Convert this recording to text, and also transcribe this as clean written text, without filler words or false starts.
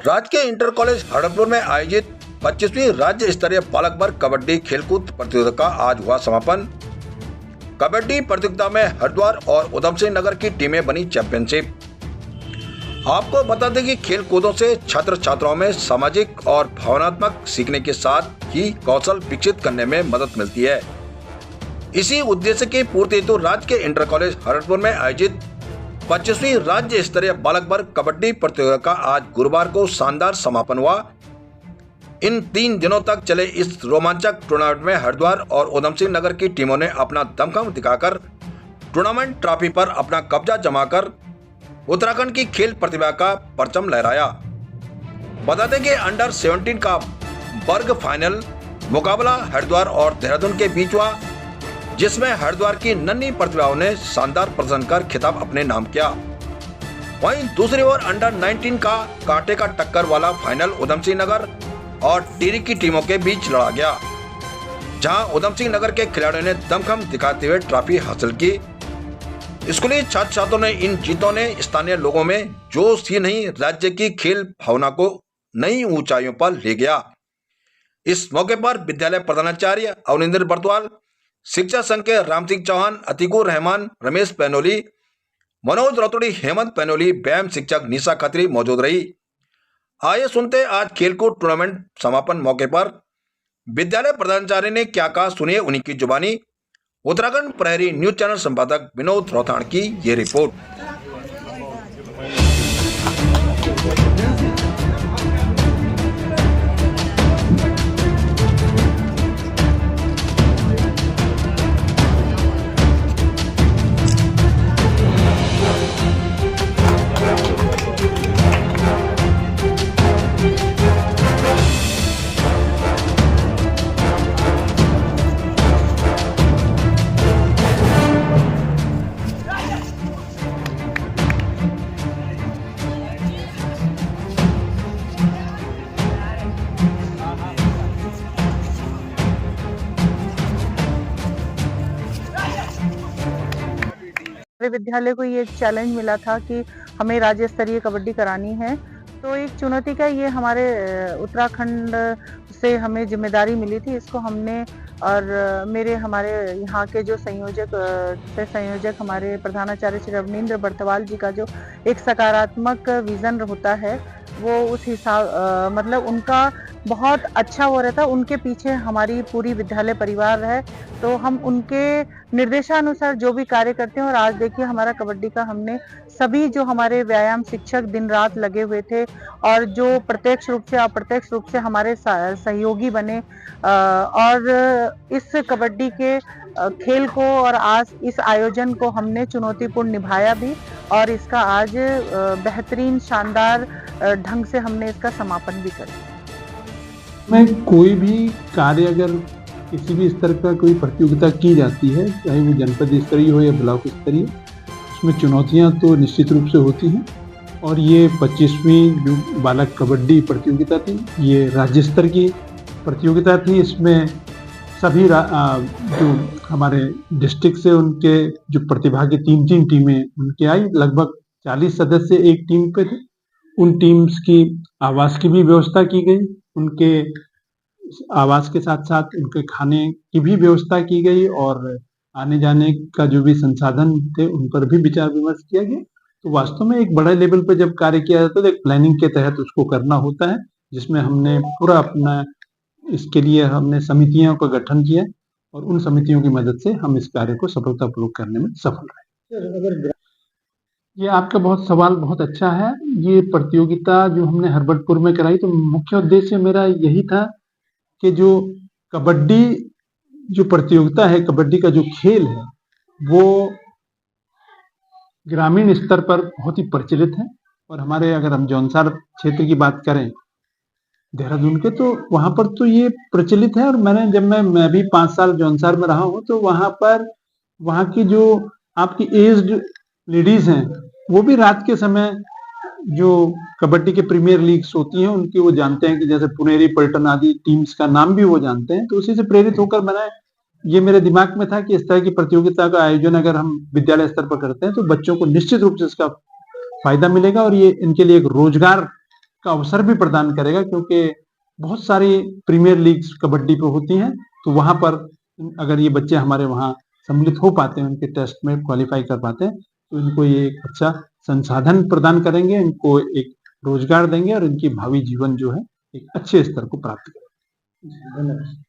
राजकीय inter college हरदपुर में आयोजित 25वीं राज्य स्तरीय बालक वर्ग कबड्डी खेलकूद प्रतियोगिता का आज हुआ समापन। कबड्डी प्रतियोगिता में हरिद्वार और उधम सिंह नगर की टीमें बनी चैंपियनशिप। आपको बता दें कि खेल कूदों से छात्र छात्राओं में सामाजिक और भावनात्मक सीखने के साथ ही कौशल विकसित करने में मदद मिलती है। इसी उद्देश्य की पूर्ति हेतु राजकीय इंटर कॉलेज हरदपुर में आयोजित 25वीं राज्य स्तरीय बालक वर्ग कबड्डी प्रतियोगिता का आज गुरुवार को शानदार समापन हुआ। इन 3 दिनों तक चले इस रोमांचक टूर्नामेंट में हरिद्वार और उधम सिंह नगर की टीमों ने अपना दमखम दिखाकर टूर्नामेंट ट्रॉफी पर अपना कब्जा जमाकर उत्तराखंड की खेल प्रतिभा का परचम लहराया। बता दें कि अंडर 17 का वर्ग फाइनल मुकाबला हरिद्वार और देहरादून के बीच हुआ, जिसमें हरिद्वार की नन्ही प्रतिभाओं ने शानदार प्रदर्शन कर खिताब अपने नाम किया। वहीं दूसरी ओर अंडर 19 का कांटे का टक्कर वाला फाइनल उधम सिंह नगर और टिहरी की टीमों के बीच लड़ा गया, जहां उधम सिंह नगर के खिलाड़ियों ने दमखम दिखाते हुए ट्रॉफी हासिल की। स्कूली छात्र छात्रों ने इन जीतों ने स्थानीय लोगों में जोश ही नहीं, राज्य की खेल भावना को नई ऊंचाइयों पर ले गया। इस मौके पर विद्यालय प्रधानाचार्य अवनिंदर बर्तवाल, शिक्षा संघ के राम सिंह चौहान, अतीकुर रहमान, रमेश पैनोली, मनोज रतोड़ी, हेमंत पैनोली, व्यायाम शिक्षक निशा खत्री मौजूद रही। आइए सुनते आज खेलकूद टूर्नामेंट समापन मौके पर विद्यालय प्रधानाचार्य ने क्या कहा, सुनिए उन्हीं की जुबानी। उत्तराखंड प्रहरी न्यूज चैनल संपादक विनोद रौथाण की ये रिपोर्ट। विद्यालय को ये चैलेंज मिला था कि हमें राज्य स्तरीय कबड्डी करानी है, तो एक चुनौती का ये हमारे उत्तराखंड से हमें जिम्मेदारी मिली थी। इसको हमने और हमारे यहाँ के जो संयोजक हमारे प्रधानाचार्य श्री रवनींद्र बर्तवाल जी का जो एक सकारात्मक विजन होता है, वो उस हिसाब मतलब उनका बहुत अच्छा हो रहता है। उनके पीछे हमारी पूरी विद्यालय परिवार है, तो हम उनके निर्देशानुसार जो भी कार्य करते हैं। और आज देखिए हमारा कबड्डी का हमने सभी जो हमारे व्यायाम शिक्षक दिन रात लगे हुए थे और जो प्रत्यक्ष रूप से अप्रत्यक्ष रूप से हमारे सहयोगी बने और इस कबड्डी के खेल को और आज इस आयोजन को हमने चुनौतीपूर्ण निभाया भी, और इसका आज बेहतरीन शानदार ढंग से हमने इसका समापन भी कर। में कोई भी कार्य अगर किसी भी स्तर पर कोई प्रतियोगिता की जाती है, चाहे वो जनपद स्तरीय हो या ब्लॉक स्तरीय, उसमें चुनौतियां तो निश्चित रूप से होती हैं। और ये 25वीं जो बालक कबड्डी प्रतियोगिता थी, ये राज्य स्तर की प्रतियोगिता थी। इसमें सभी जो हमारे डिस्ट्रिक्ट से उनके जो प्रतिभागी 3 टीमें उनके आई, लगभग 40 सदस्य एक टीम पे थे। उन टीम्स की आवास की भी व्यवस्था की गई, उनके आवास के साथ साथ उनके खाने की भी व्यवस्था की गई और आने जाने का जो भी संसाधन थे उन पर भी विचार विमर्श किया गया। तो वास्तव में एक बड़े लेवल पर जब कार्य किया जाता है तो एक प्लानिंग के तहत उसको करना होता है, जिसमें हमने पूरा अपना इसके लिए हमने समितियों का गठन किया और उन समितियों की मदद से हम इस कार्य को सफलतापूर्वक करने में सफल रहे। ये आपका सवाल बहुत अच्छा है। ये प्रतियोगिता जो हमने हरबटपुर में कराई, तो मुख्य उद्देश्य मेरा यही था कि जो कबड्डी जो प्रतियोगिता है, कबड्डी का जो खेल है, वो ग्रामीण स्तर पर बहुत ही प्रचलित है। और हमारे अगर हम जौनसार क्षेत्र की बात करें देहरादून के, तो वहां पर तो ये प्रचलित है। और जब मैं भी 5 साल जौनसार में रहा हूँ, तो वहां की जो आपकी एज्ड लेडीज हैं, वो भी रात के समय जो कबड्डी के प्रीमियर लीग्स होती हैं उनकी वो जानते हैं, कि जैसे पुनेरी, पलटन आदि टीम्स का नाम भी वो जानते हैं। तो उसी से प्रेरित होकर ये मेरे दिमाग में था कि इस तरह की प्रतियोगिता का आयोजन अगर हम विद्यालय स्तर पर करते हैं तो बच्चों को निश्चित रूप से इसका फायदा मिलेगा और ये इनके लिए एक रोजगार का अवसर भी प्रदान करेगा, क्योंकि बहुत सारी प्रीमियर लीग्स कबड्डी पे होती हैं, तो वहाँ पर अगर ये बच्चे हमारे वहाँ सम्मिलित हो पाते हैं, उनके टेस्ट में क्वालिफाई कर पाते हैं, तो इनको ये एक अच्छा संसाधन प्रदान करेंगे, इनको एक रोजगार देंगे और इनकी भावी जीवन जो है एक अच्छे स्तर को प्राप्त करेंगे। धन्यवाद।